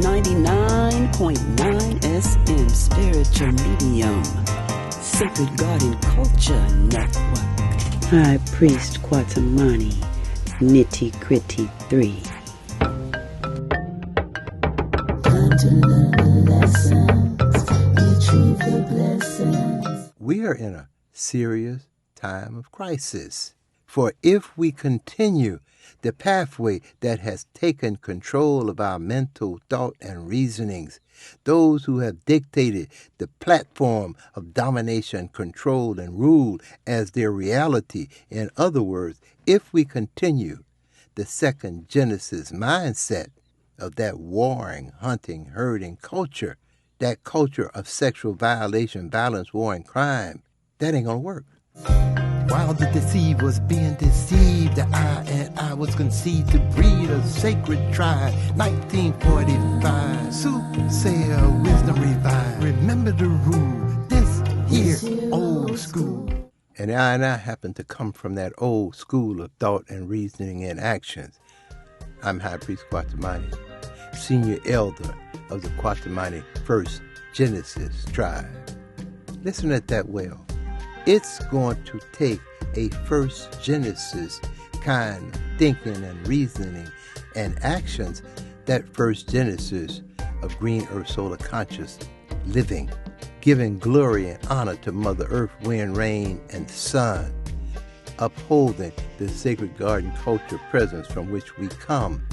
99.9 SM Spiritual Medium, Sacred Garden Culture Network. High Priest Kwatamani, Nitty Gritty 3. Time to learn the lessons, retrieve the blessings. We are in a serious time of crisis. For if we continue the pathway that has taken control of our mental thought and reasonings, those who have dictated the platform of domination, control, and rule as their reality, in other words, if we continue the second Genesis mindset of that warring, hunting, herding culture, that culture of sexual violation, violence, war, and crime, that ain't gonna work. While the deceived was being deceived, the I was conceived to breed a sacred tribe. 1945, soothsayer, wisdom revived. Remember the rule, this here old school. And I happen to come from that old school of thought and reasoning and actions. I'm High Priest Kwatamani, senior elder of the Kwatamani First Genesis tribe. Listen at that well. It's going to take a first Genesis kind of thinking and reasoning and actions, that first Genesis of green earth solar conscious living, giving glory and honor to Mother Earth, wind, rain, and sun, upholding the sacred garden culture presence from which we come,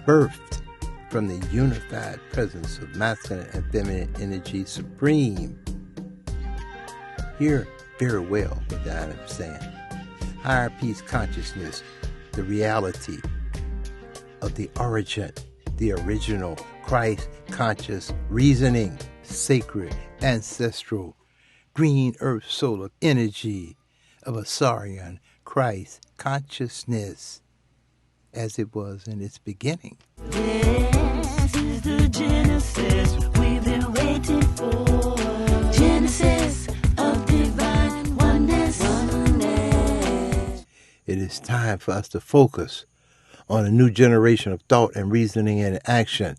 birthed from the unified presence of masculine and feminine energy supreme. Hear very well what I am saying. Higher peace consciousness, the reality of the origin, the original Christ conscious reasoning, sacred, ancestral, green earth solar energy of Ausarian Christ consciousness as it was in its beginning. This is the Genesis we've been waiting for. Genesis of divine oneness. It is time for us to focus on a new generation of thought and reasoning and action.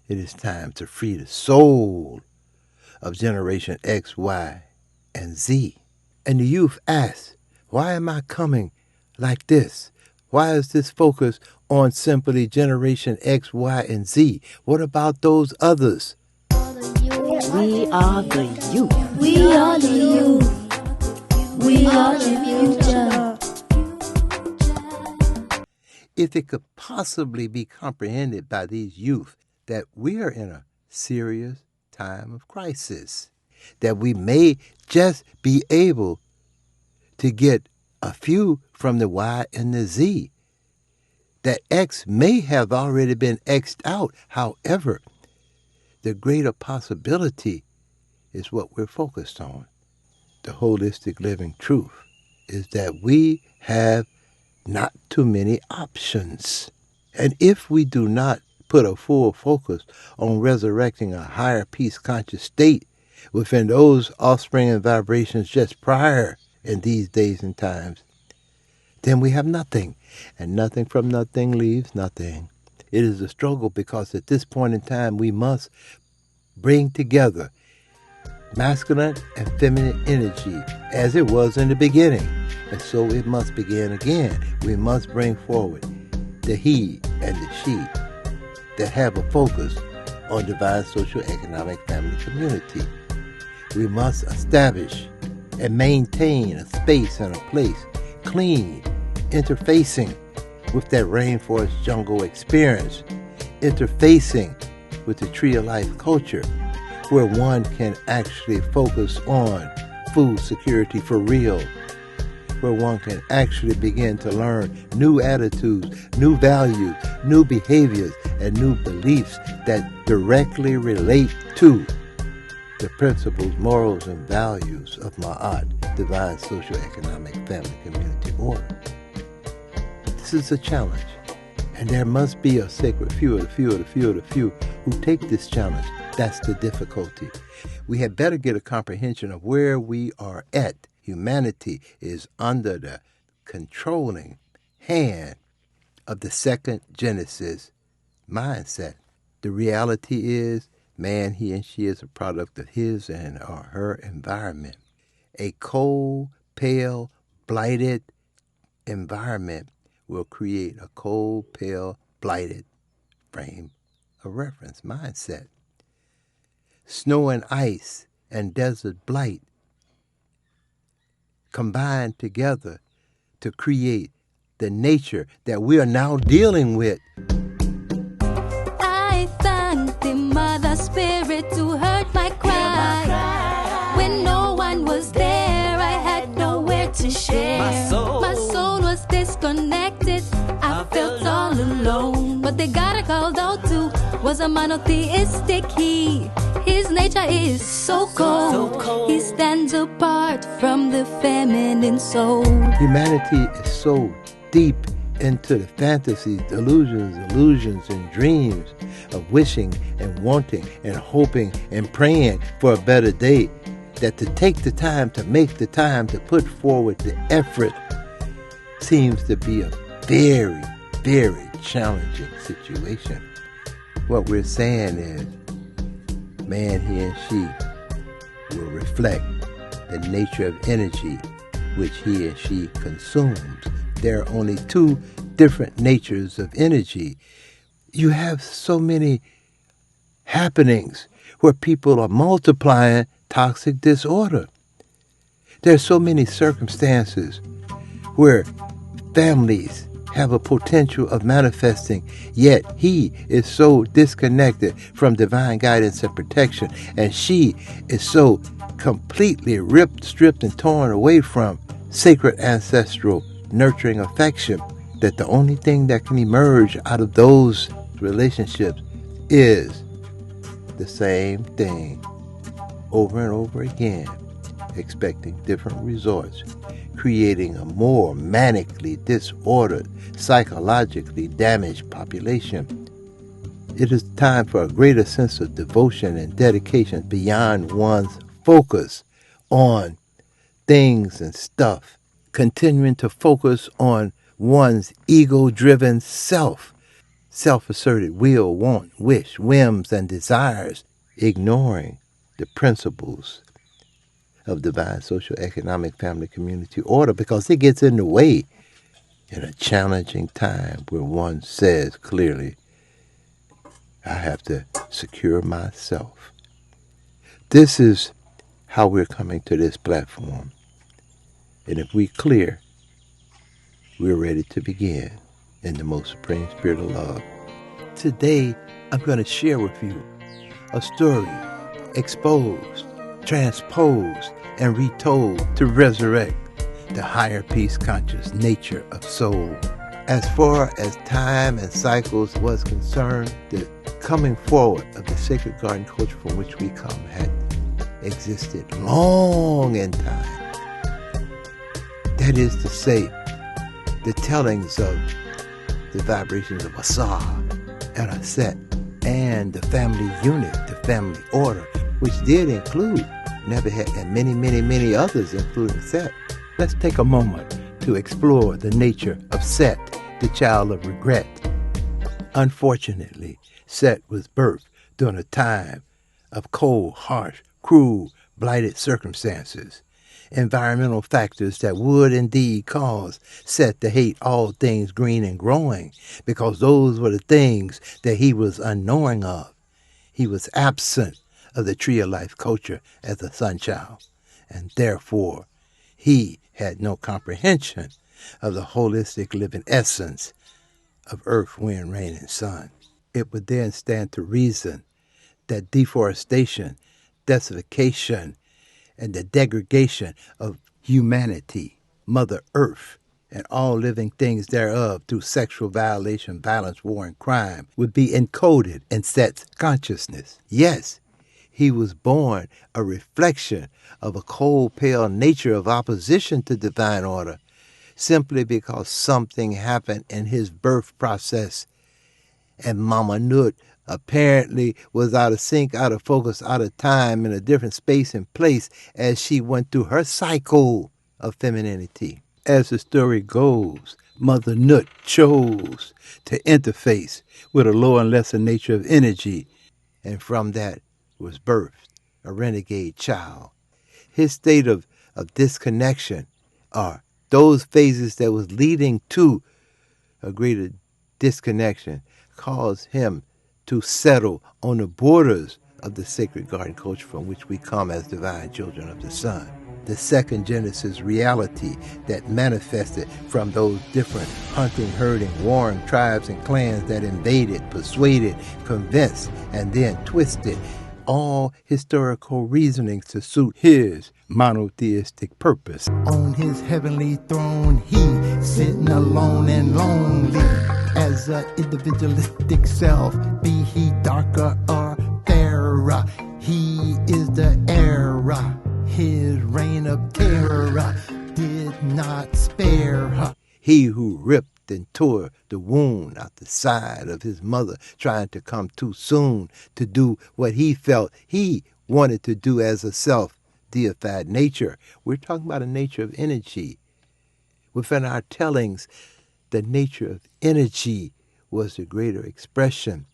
It is time to free the soul of Generation X, Y, and Z. And the youth asks, why am I coming like this? Why is this focus on simply Generation X, Y, and Z? What about those others? We are the youth. We are the youth. We are the future. If it could possibly be comprehended by these youth that we are in a serious time of crisis, that we may just be able to get a few from the Y and the Z, that X may have already been X'd out. However, the greater possibility is what we're focused on. The holistic living truth is that we have not too many options. And if we do not put a full focus on resurrecting a higher peace conscious state within those offspring and vibrations just prior in these days and times, then we have nothing. And nothing from nothing leaves nothing. It is a struggle because at this point in time we must bring together masculine and feminine energy as it was in the beginning. And so it must begin again. We must bring forward the he and the she that have a focus on divine social, economic, family, community. We must establish and maintain a space and a place clean, interfacing with that rainforest jungle experience, interfacing with the tree of life culture, where one can actually focus on food security for real, where one can actually begin to learn new attitudes, new values, new behaviors, and new beliefs that directly relate to the principles, morals, and values of Ma'at, divine social, economic, family, community order. This is a challenge, and there must be a sacred few who take this challenge. That's the difficulty. We had better get a comprehension of where we are at. Humanity is under the controlling hand of the second Genesis mindset. The reality is, man, he and she is a product of his and or her environment. A cold, pale, blighted environment will create a cold, pale, blighted frame of reference, mindset. Snow and ice and desert blight combine together to create the nature that we are now dealing with. I thank the Mother Spirit to hurt my cry. When no one was there, I had nowhere to share. My soul was disconnected. I felt all alone. But the God I called out to was a monotheistic He. His nature is so cold. He stands apart from the feminine soul. Humanity is so deep into the fantasies, illusions, and dreams of wishing and wanting and hoping and praying for a better day, that to take the time to make the time to put forward the effort seems to be a very, very challenging situation. What we're saying is, man, he and she will reflect the nature of energy which he and she consumes. There are only two different natures of energy. You have so many happenings where people are multiplying toxic disorder. There are so many circumstances where families have a potential of manifesting, yet he is so disconnected from divine guidance and protection, and she is so completely ripped, stripped, and torn away from sacred ancestral nurturing affection, that the only thing that can emerge out of those relationships is the same thing over and over again, expecting different results, creating a more manically disordered, psychologically damaged population. It is time for a greater sense of devotion and dedication beyond one's focus on things and stuff, continuing to focus on one's ego-driven self-asserted will, want, wish, whims, and desires, ignoring the principles of divine social, economic, family, community order, because it gets in the way in a challenging time where one says clearly, I have to secure myself. This is how we're coming to this platform. And if we're clear, we're ready to begin in the most supreme spirit of love. Today, I'm going to share with you a story exposed, transposed, and retold to resurrect the higher peace conscious nature of soul. As far as time and cycles was concerned, the coming forward of the sacred garden culture from which we come had existed long in time. That is to say, the tellings of the vibrations of Asar and Aset and the family unit, the family order, which did include Nebuchadnezzar and many others, including Set. Let's take a moment to explore the nature of Set, the child of regret. Unfortunately, Set was birthed during a time of cold, harsh, cruel, blighted circumstances. Environmental factors that would indeed cause Set to hate all things green and growing, because those were the things that he was unknowing of. He was absent of the tree of life culture as a sun child, and therefore he had no comprehension of the holistic living essence of earth, wind, rain, and sun. It would then stand to reason that deforestation, desertification, and the degradation of humanity, Mother Earth, and all living things thereof through sexual violation, violence, war, and crime would be encoded in Set's consciousness. Yes, he was born a reflection of a cold, pale nature of opposition to divine order, simply because something happened in his birth process, and Mama Nut apparently was out of sync, out of focus, out of time, in a different space and place as she went through her cycle of femininity. As the story goes, Mother Nut chose to interface with a lower and lesser nature of energy, and from that was birthed a renegade child. His state of disconnection are those phases that was leading to a greater disconnection caused him to settle on the borders of the sacred garden culture from which we come as divine children of the sun. The second Genesis reality that manifested from those different hunting, herding, warring tribes and clans that invaded, persuaded, convinced, and then twisted all historical reasonings to suit his monotheistic purpose. On his heavenly throne, he sitting alone and lonely as an individualistic self, be he darker or fairer. He is the era. His reign of terror did not spare her. He who ripped and tore the wound out the side of his mother, trying to come too soon to do what he felt he wanted to do as a self-deified nature. We're talking about a nature of energy. Within our tellings, the nature of energy was the greater expression.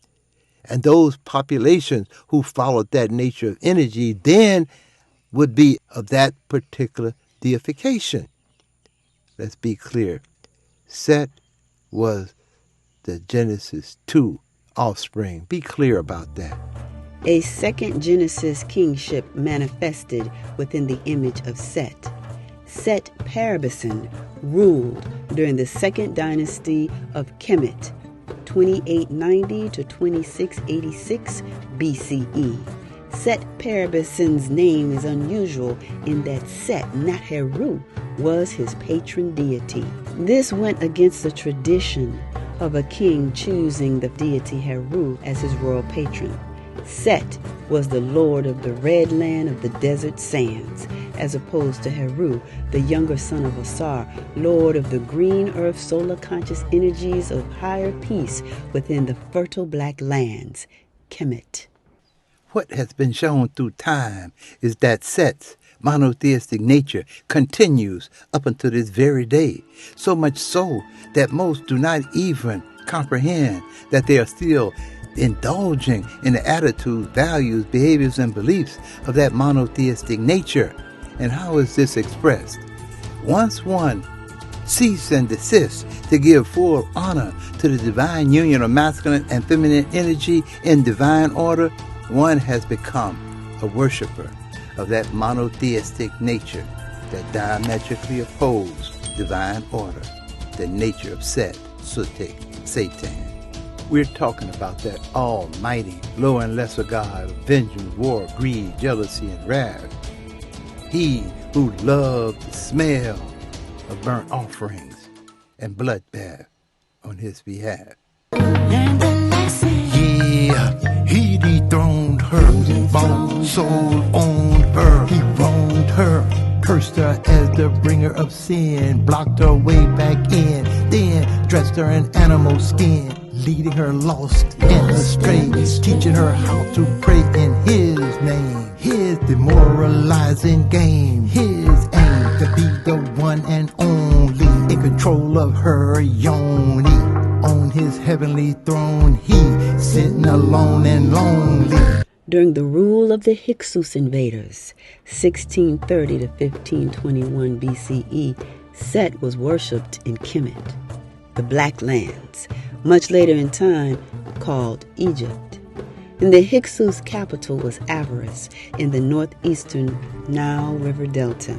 And those populations who followed that nature of energy then would be of that particular deification. Let's be clear. Set was the Genesis 2 offspring. Be clear about that. A second Genesis kingship manifested within the image of Set. Set Parabasan ruled during the second dynasty of Kemet, 2890 to 2686 BCE. Set Parabasan's name is unusual in that Set, not Heru, was his patron deity. This went against the tradition of a king choosing the deity Heru as his royal patron. Set was the lord of the red land of the desert sands, as opposed to Heru, the younger son of Asar, lord of the green earth solar conscious energies of higher peace within the fertile black lands, Kemet. What has been shown through time is that Set's monotheistic nature continues up until this very day, so much so that most do not even comprehend that they are still indulging in the attitudes, values, behaviors, and beliefs of that monotheistic nature. And how is this expressed? Once one cease and desist to give full honor to the divine union of masculine and feminine energy in divine order, one has become a worshiper of that monotheistic nature that diametrically opposed divine order, the nature of Set, Sutik, Satan. We're talking about that almighty lower and lesser God of vengeance, war, greed, jealousy, and wrath. He who loved the smell of burnt offerings and bloodbath on his behalf. Yeah, he dethroned her, bought soul on her. He wronged her, cursed her as the bringer of sin, blocked her way back in, then dressed her in animal skin, leading her lost and astray, teaching her how to pray in his name. His demoralizing game, his aim to be the one and only, in control of her yoni. On his heavenly throne, he sitting alone and lonely. During the rule of the Hyksos invaders, 1630 to 1521 BCE, Set was worshipped in Kemet, the Black Lands, much later in time called Egypt. And the Hyksos capital was Avaris in the northeastern Nile River Delta.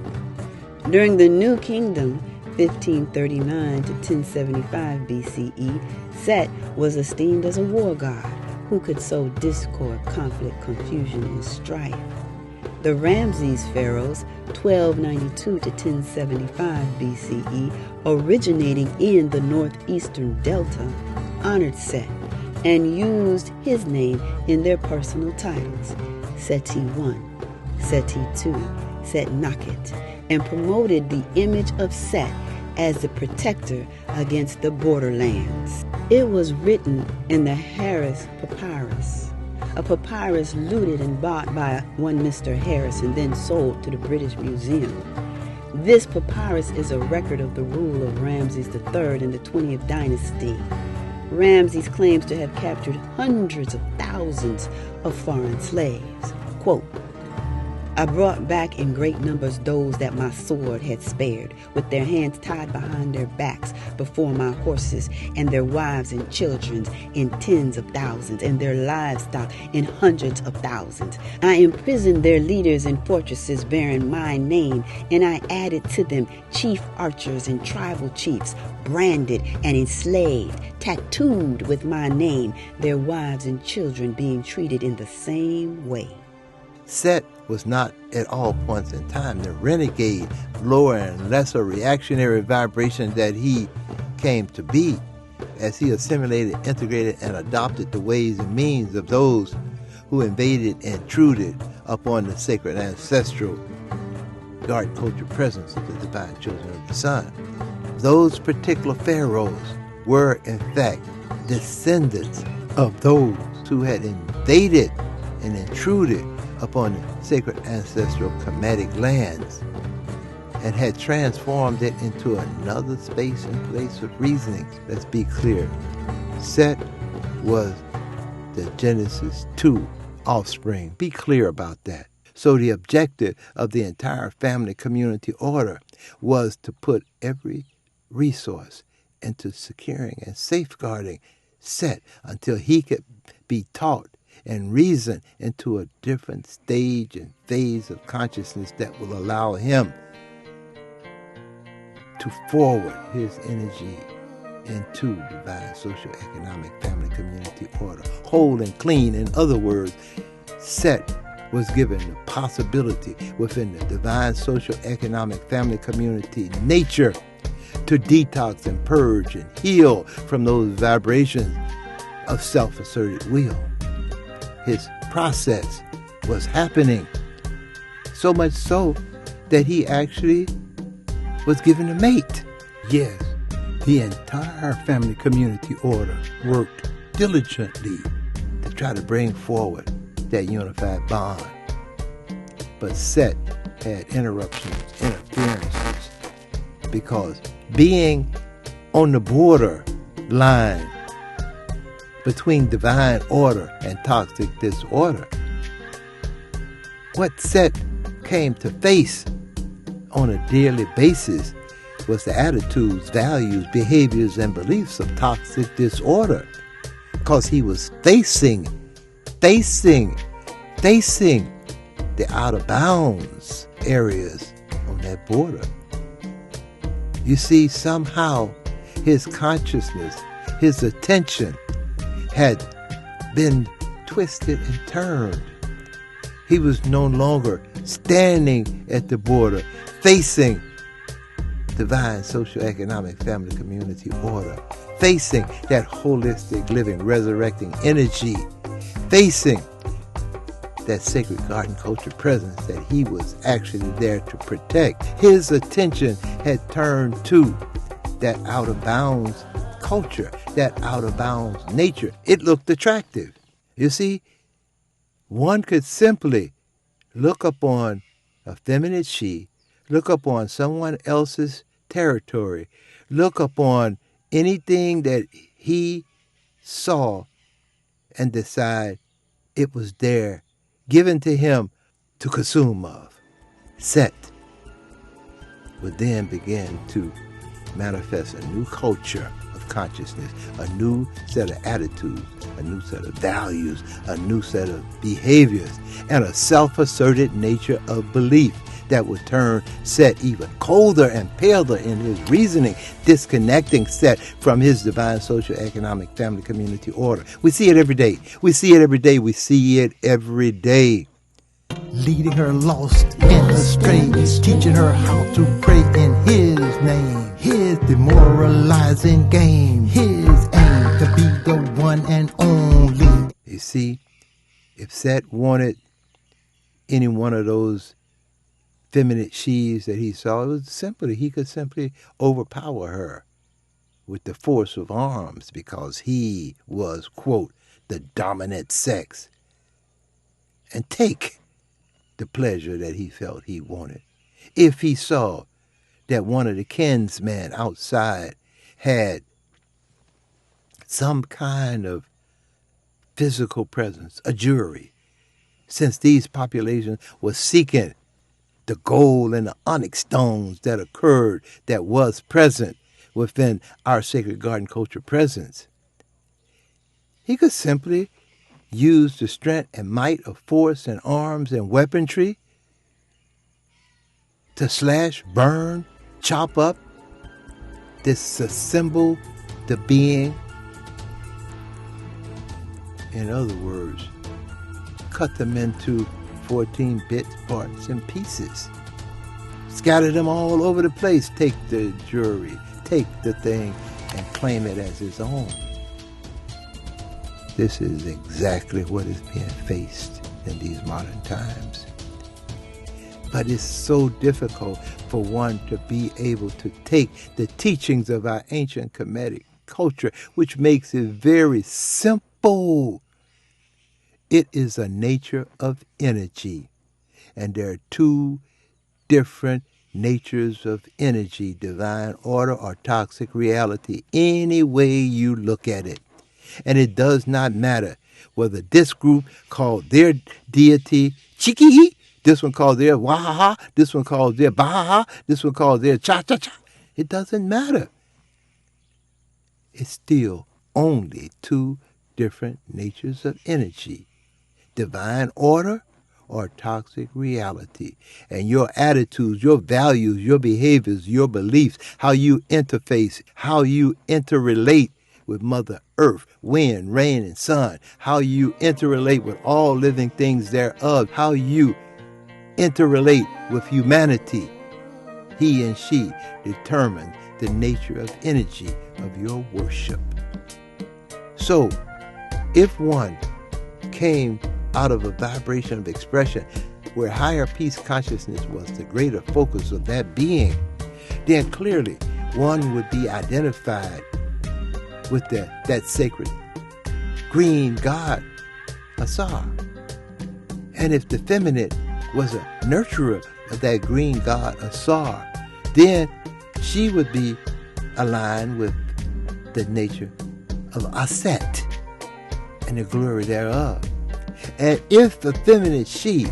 During the New Kingdom, 1539 to 1075 BCE, Set was esteemed as a war god who could sow discord, conflict, confusion, and strife. The Ramses pharaohs, 1292 to 1075 BCE, originating in the northeastern delta, honored Set and used his name in their personal titles, Seti I, Seti II, Set Nakhet, and promoted the image of Set as the protector against the borderlands. It was written in the Harris Papyrus, a papyrus looted and bought by one Mr. Harris and then sold to the British Museum. This papyrus is a record of the rule of Ramses III in the 20th dynasty. Ramses claims to have captured hundreds of thousands of foreign slaves. Quote, I brought back in great numbers those that my sword had spared, with their hands tied behind their backs before my horses, and their wives and children in tens of thousands, and their livestock in hundreds of thousands. I imprisoned their leaders in fortresses bearing my name, and I added to them chief archers and tribal chiefs, branded and enslaved, tattooed with my name, their wives and children being treated in the same way. Set was not at all points in time the renegade, lower and lesser reactionary vibration that he came to be, as he assimilated, integrated, and adopted the ways and means of those who invaded and intruded upon the sacred ancestral garden culture presence of the divine children of the sun. Those particular pharaohs were, in fact, descendants of those who had invaded and intruded upon the sacred ancestral Kemetic lands and had transformed it into another space and place of reasoning. Let's be clear. Set was the Genesis 2 offspring. Be clear about that. So the objective of the entire family community order was to put every resource into securing and safeguarding Set until he could be taught and reason into a different stage and phase of consciousness that will allow him to forward his energy into divine social, economic, family, community order, whole and clean. In other words, Set was given the possibility within the divine social, economic, family, community nature to detox and purge and heal from those vibrations of self-asserted will. His process was happening, so much so that he actually was given a mate. Yes, the entire family community order worked diligently to try to bring forward that unified bond. But Set had interruptions, interferences, because being on the border line between divine order and toxic disorder, what Set came to face on a daily basis was the attitudes, values, behaviors, and beliefs of toxic disorder, because he was facing the out-of-bounds areas on that border. You see, somehow his consciousness, his attention had been twisted and turned. He was no longer standing at the border, facing divine social, economic, family, community order, facing that holistic living, resurrecting energy, facing that sacred garden culture presence that he was actually there to protect. His attention had turned to that out-of-bounds culture, that out-of-bounds nature. It looked attractive. You see, one could simply look upon a feminine she, look upon someone else's territory, look upon anything that he saw and decide it was there, given to him to consume of. Set would then begin to manifest a new culture of consciousness, a new set of attitudes, a new set of values, a new set of behaviors, and a self-asserted nature of belief that would turn Set even colder and paler in his reasoning, disconnecting Set from his divine social, economic, family, community order. We see it every day. We see it every day. We see it every day. Leading her lost and astray, teaching her how to pray in his name. His demoralizing game, his aim to be the one and only. You see, if Set wanted any one of those feminine sheaves that he saw, it was simply, he could simply overpower her with the force of arms, because he was, quote, the dominant sex, and take the pleasure that he felt he wanted. If he saw that one of the kinsmen outside had some kind of physical presence, a jury, since these populations were seeking the gold and the onyx stones that occurred, that was present within our sacred garden culture presence. He could simply use the strength and might of force and arms and weaponry to slash, burn, chop up, disassemble the being. In other words, cut them into 14-bit parts and pieces. Scatter them all over the place. Take the jewelry, take the thing, and claim it as his own. This is exactly what is being faced in these modern times. But it's so difficult for one to be able to take the teachings of our ancient Kemetic culture, which makes it very simple. It is a nature of energy. And there are two different natures of energy, divine order or toxic reality, any way you look at it. And it does not matter whether this group called their deity Chiki, this one called their Wahaha, this one called their Bahaha, this one called their Cha-Cha-Cha. It doesn't matter. It's still only two different natures of energy, divine order or toxic reality. And your attitudes, your values, your behaviors, your beliefs, how you interface, how you interrelate with Mother Earth, wind, rain, and sun, how you interrelate with all living things thereof, how you interrelate with humanity. He and she determine the nature of energy of your worship. So, if one came out of a vibration of expression where higher peace consciousness was the greater focus of that being, then clearly one would be identified with that sacred green god, Asar. And if the feminine was a nurturer of that green god, Asar, then she would be aligned with the nature of Aset and the glory thereof. And if the feminine she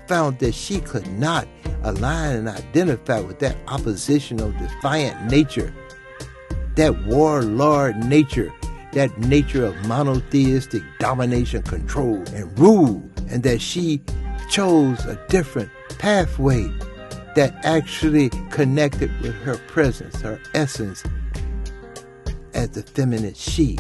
found that she could not align and identify with that oppositional, defiant nature, that warlord nature, that nature of monotheistic domination, control, and rule, and that she chose a different pathway that actually connected with her presence, her essence as the feminine she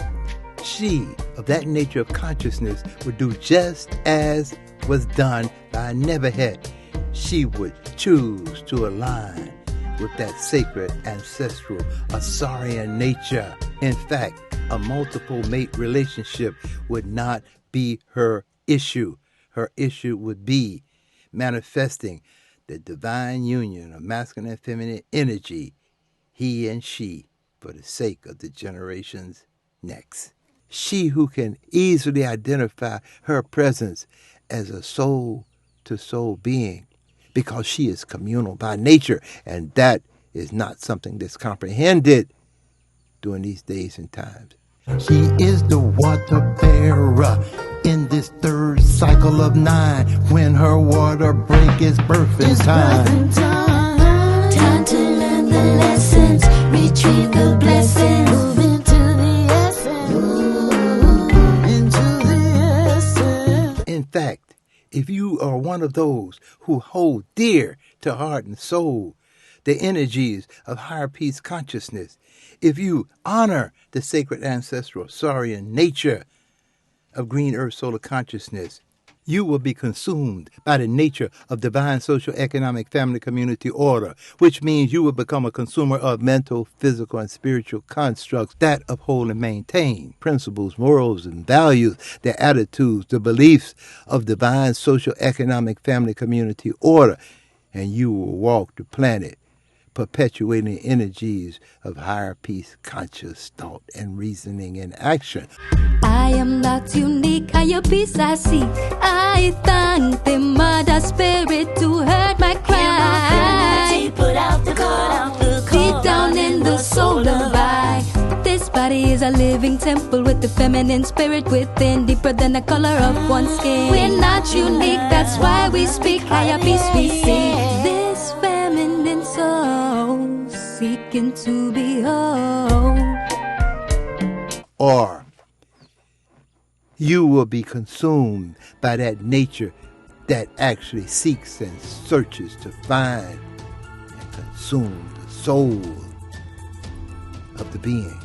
of that nature of consciousness would do just as was done by Nebuchadnezzar. She would choose to align with that sacred ancestral Ausarian nature. In fact, a multiple mate relationship would not be her issue. Her issue would be manifesting the divine union of masculine and feminine energy, he and she, for the sake of the generations next. She who can easily identify her presence as a soul-to-soul being, because she is communal by nature, and that is not something that's comprehended during these days and times. She is the water bearer in this third cycle of 9. When her water break, it's birthing time. Time to learn the lessons, retrieve the blessings. Move into the essence. Move into the essence. In fact, if you are one of those who hold dear to heart and soul the energies of higher peace consciousness, if you honor the sacred ancestral Ausarian nature of green earth solar consciousness, you will be consumed by the nature of divine social, economic, family, community order, which means you will become a consumer of mental, physical, and spiritual constructs that uphold and maintain principles, morals, and values, the attitudes, the beliefs of divine social, economic, family, community order, and you will walk the planet perpetuating the energies of higher peace, conscious thought and reasoning and action. I am not unique, higher peace I seek. I thank the Mother Spirit to hear my cry. Put out the call. is a living temple with the feminine spirit within, deeper than the color of one's skin. We're not unique, that's why we speak higher peace we seek. This feminine soul seeking to be whole. Or you will be consumed by that nature that actually seeks and searches to find and consume the soul of the being.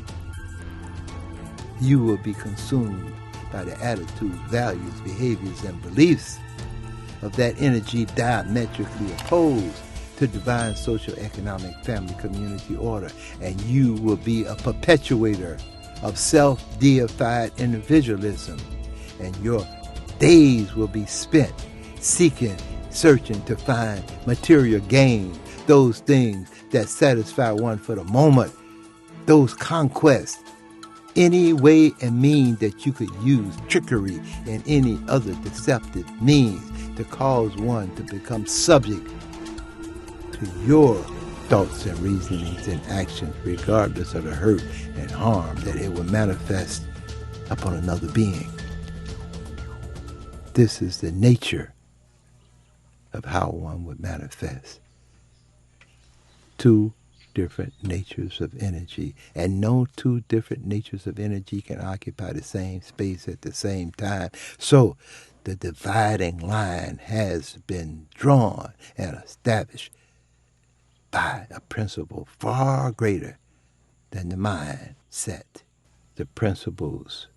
You will be consumed by the attitudes, values, behaviors, and beliefs of that energy diametrically opposed to divine social, economic, family, community order. And you will be a perpetuator of self-deified individualism. And your days will be spent seeking, searching to find material gain, those things that satisfy one for the moment, those conquests, any way and mean that you could use trickery and any other deceptive means to cause one to become subject to your thoughts and reasonings and actions, regardless of the hurt and harm that it will manifest upon another being. This is the nature of how one would manifest. Two different natures of energy, and no two different natures of energy can occupy the same space at the same time. So the dividing line has been drawn and established by a principle far greater than the mind set. The principles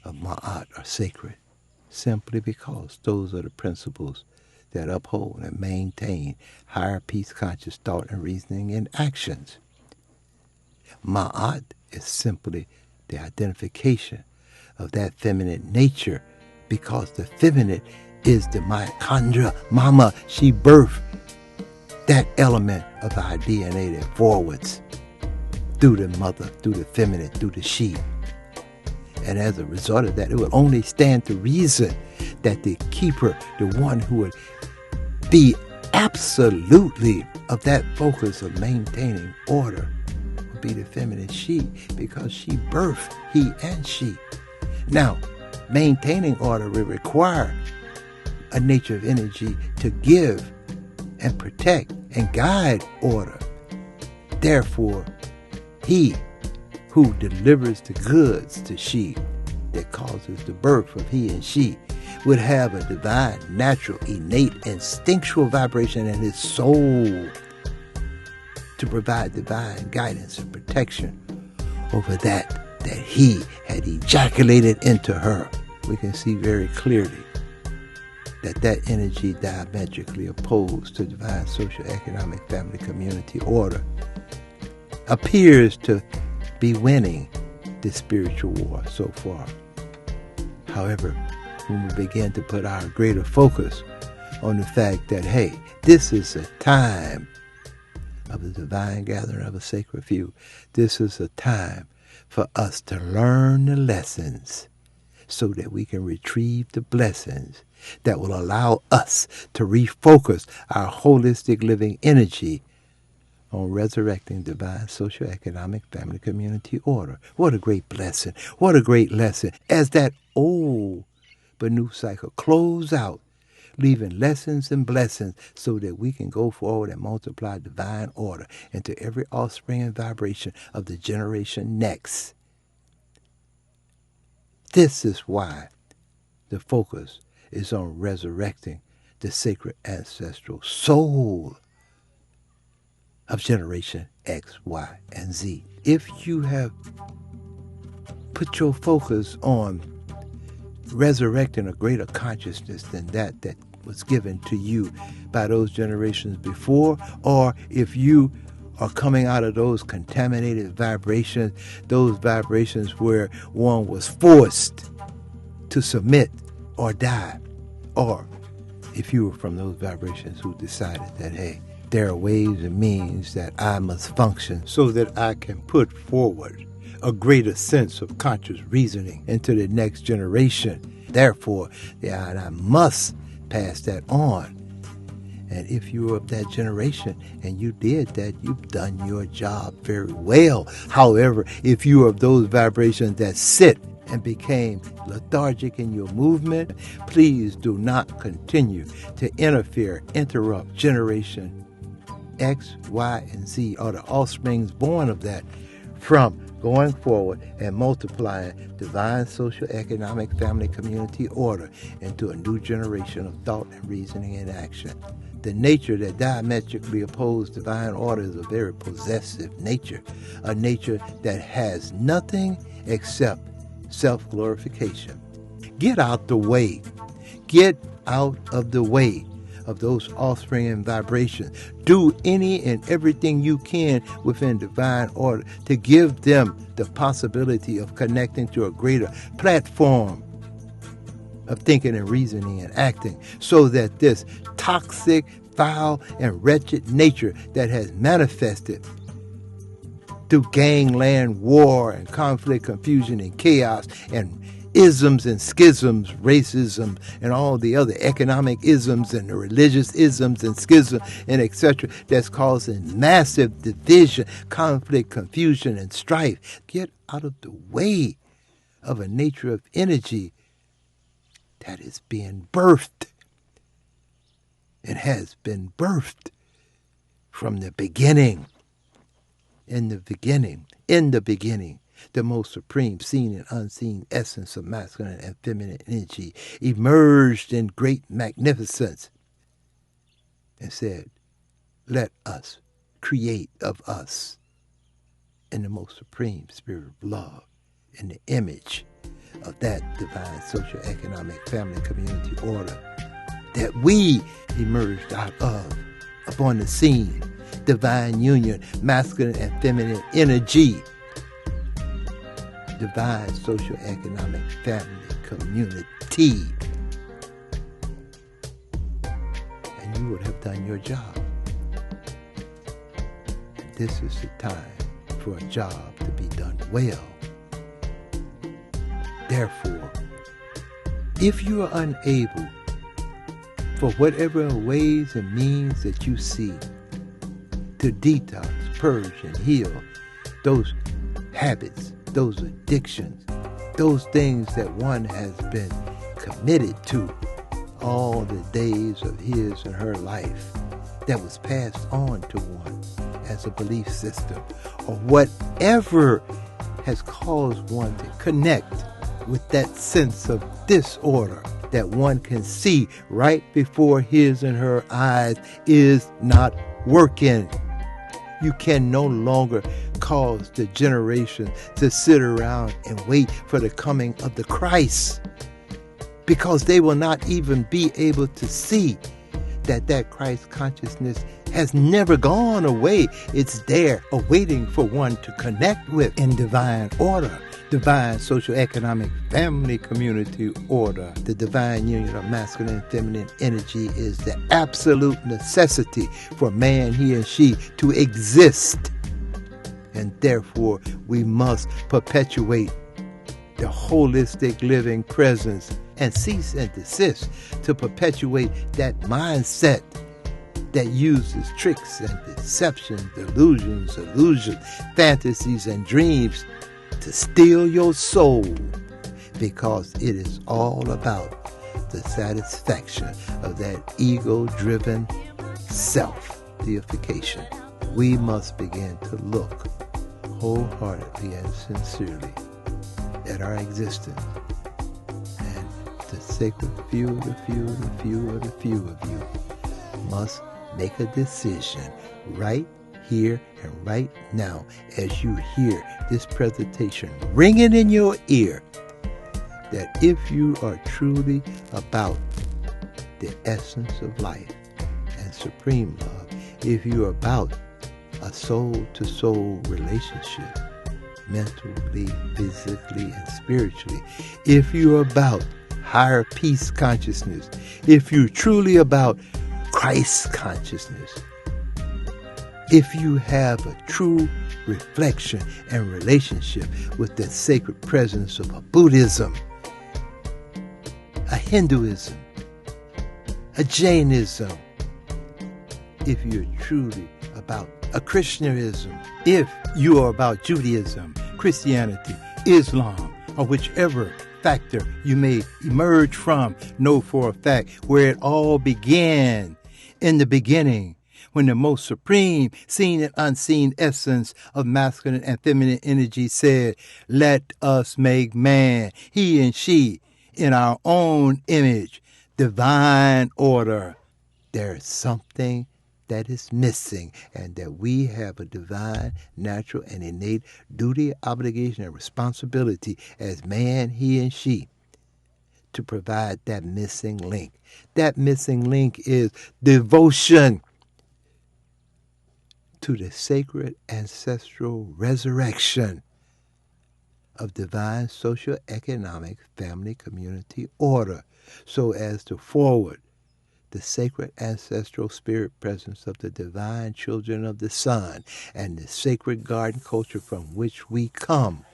of Ma'at are sacred simply because those are the principles that uphold and maintain higher peace conscious thought and reasoning and actions. Ma'at is simply the identification of that feminine nature, because the feminine is the mitochondria mama. She birthed that element of our DNA that forwards through the mother, through the feminine, through the she. And as a result of that, it would only stand to reason that the keeper, the one who would be absolutely of that focus of maintaining order, would be the feminine she, because she birthed he and she. Now, maintaining order will require a nature of energy to give and protect and guide order. Therefore, he who delivers the goods to she, that causes the birth of he and she, would have a divine, natural, innate, instinctual vibration in his soul to provide divine guidance and protection over that he had ejaculated into her. We can see very clearly that energy diametrically opposed to divine social, economic, family, community order appears to be winning this spiritual war so far. However, when we begin to put our greater focus on the fact that, hey, this is a time of the divine gathering of a sacred few. This is a time for us to learn the lessons so that we can retrieve the blessings that will allow us to refocus our holistic living energy on resurrecting divine social, economic, family, community order. What a great blessing. What a great lesson. As that old but new cycle close out, leaving lessons and blessings so that we can go forward and multiply divine order into every offspring and vibration of the generation next. This is why the focus is on resurrecting the sacred ancestral soul of generation X, Y, and Z. If you have put your focus on resurrecting a greater consciousness than that was given to you by those generations before, or if you are coming out of those contaminated vibrations, those vibrations where one was forced to submit or die, or if you were from those vibrations who decided that, hey, there are ways and means that I must function so that I can put forward a greater sense of conscious reasoning into the next generation. Therefore, I must pass that on. And if you were of that generation and you did that, you've done your job very well. However, if you are of those vibrations that sit and became lethargic in your movement, please do not continue to interrupt generation X, Y, and Z, or the offsprings born of that, from going forward and multiplying divine social, economic, family, community order into a new generation of thought and reasoning and action. The nature that diametrically opposed divine order is a very possessive nature, a nature that has nothing except self-glorification. Get out the way. Get out of the way of those offspring and vibrations. Do any and everything you can within divine order to give them the possibility of connecting to a greater platform of thinking and reasoning and acting, so that this toxic, foul, and wretched nature that has manifested through gangland war and conflict, confusion, and chaos, and isms and schisms, racism, and all the other economic isms and the religious isms and schisms and etc. that's causing massive division, conflict, confusion, and strife. Get out of the way of a nature of energy that is being birthed and has been birthed from the beginning. In the beginning, the most supreme seen and unseen essence of masculine and feminine energy emerged in great magnificence and said, let us create of us in the most supreme spirit of love, in the image of that divine social, economic, family, community order that we emerged out of upon the scene. Divine union, masculine and feminine energy, divine social, economic, family, community. And you would have done your job. This is the time for a job to be done well. Therefore, if you are unable, for whatever ways and means that you see, to detox, purge, and heal those habits, those addictions, those things that one has been committed to all the days of his and her life, that was passed on to one as a belief system, or whatever has caused one to connect with that sense of disorder that one can see right before his and her eyes is not working. You can no longer cause the generation to sit around and wait for the coming of the Christ, because they will not even be able to see that Christ consciousness has never gone away. It's there, awaiting for one to connect with in divine order, divine social, economic, family, community order. The divine union of masculine and feminine energy is the absolute necessity for man, he and she, to exist. And therefore, we must perpetuate the holistic living presence and cease and desist to perpetuate that mindset that uses tricks and deception, delusions, illusions, fantasies, and dreams to steal your soul, because it is all about the satisfaction of that ego-driven self-deification. We must begin to look wholeheartedly and sincerely at our existence, and the sacred few of the few of the few of the few of you must make a decision right here and right now, as you hear this presentation ringing in your ear, that if you are truly about the essence of life and supreme love, if you are about a soul-to-soul relationship, mentally, physically, and spiritually, if you're about higher peace consciousness, if you're truly about Christ consciousness, if you have a true reflection and relationship with the sacred presence of a Buddhism, a Hinduism, a Jainism, if you're truly about a Christianism, if you are about Judaism, Christianity, Islam, or whichever factor you may emerge from, know for a fact where it all began in the beginning, when the most supreme, seen and unseen essence of masculine and feminine energy said, let us make man, he and she, in our own image, divine order. There's something that is missing, and that we have a divine, natural, and innate duty, obligation, and responsibility as man, he, and she to provide that missing link. That missing link is devotion to the sacred ancestral resurrection of divine social, economic, family, community order, so as to forward the sacred ancestral spirit presence of the divine children of the sun and the sacred garden culture from which we come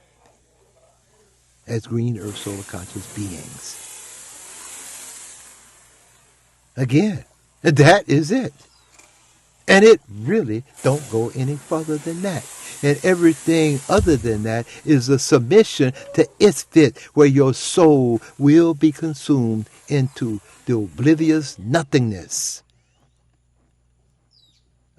as green earth solar conscious beings. Again, that is it. And it really don't go any further than that. And everything other than that is a submission to its fit, where your soul will be consumed into the oblivious nothingness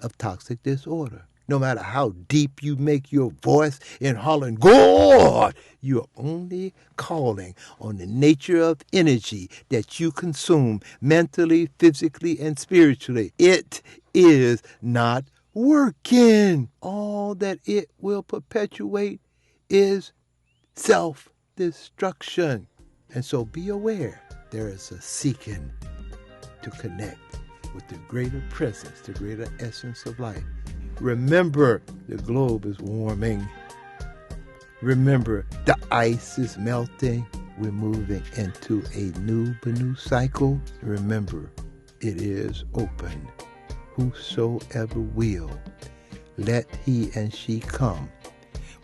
of toxic disorder. No matter how deep you make your voice in hollering, God, you're only calling on the nature of energy that you consume mentally, physically, and spiritually. It is not working. All that it will perpetuate is self-destruction. And so be aware, there is a seeking to connect with the greater presence, the greater essence of life. Remember, the globe is warming. Remember, the ice is melting. We're moving into a new Benu cycle. Remember, it is open. Whosoever will, let he and she come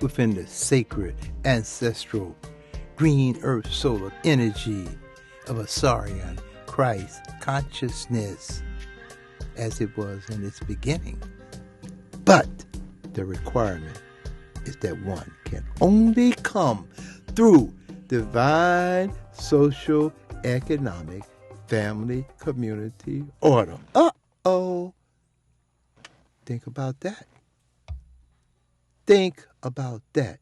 within the sacred, ancestral, green earth solar energy of Ausarian Christ consciousness as it was in its beginning. But the requirement is that one can only come through divine, social, economic, family, community order. Uh-oh. Think about that. Think about that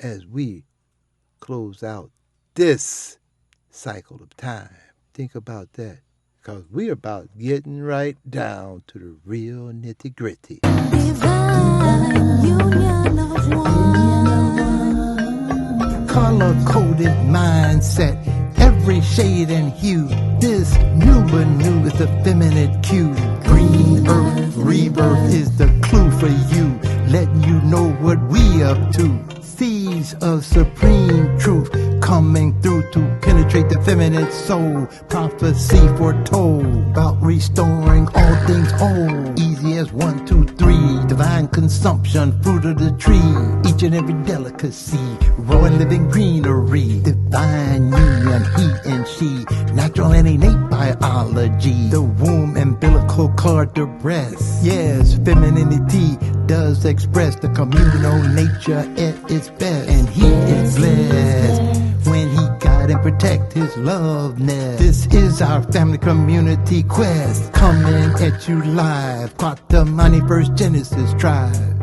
as we close out this cycle of time. Think about that, because we're about getting right down to the real nitty gritty. Divine union of one. Color-coded mindset, every shade and hue. This new Benu is the feminine cue. Green earth rebirth is the clue for you, letting you know what we up to. Seeds of supreme truth coming through to penetrate the feminine soul. Prophecy foretold about restoring all things whole. Easy as 1, 2, 3. Divine consumption, fruit of the tree. Each and every delicacy, raw and living greenery. Divine union, he and she. Natural and innate biology. The womb, umbilical cord, the breast. Yes, femininity does express the communal nature at its best. And he is blessed when he guide and protect his love nest. This is our family community quest, coming at you live. Quatamani First Genesis tribe.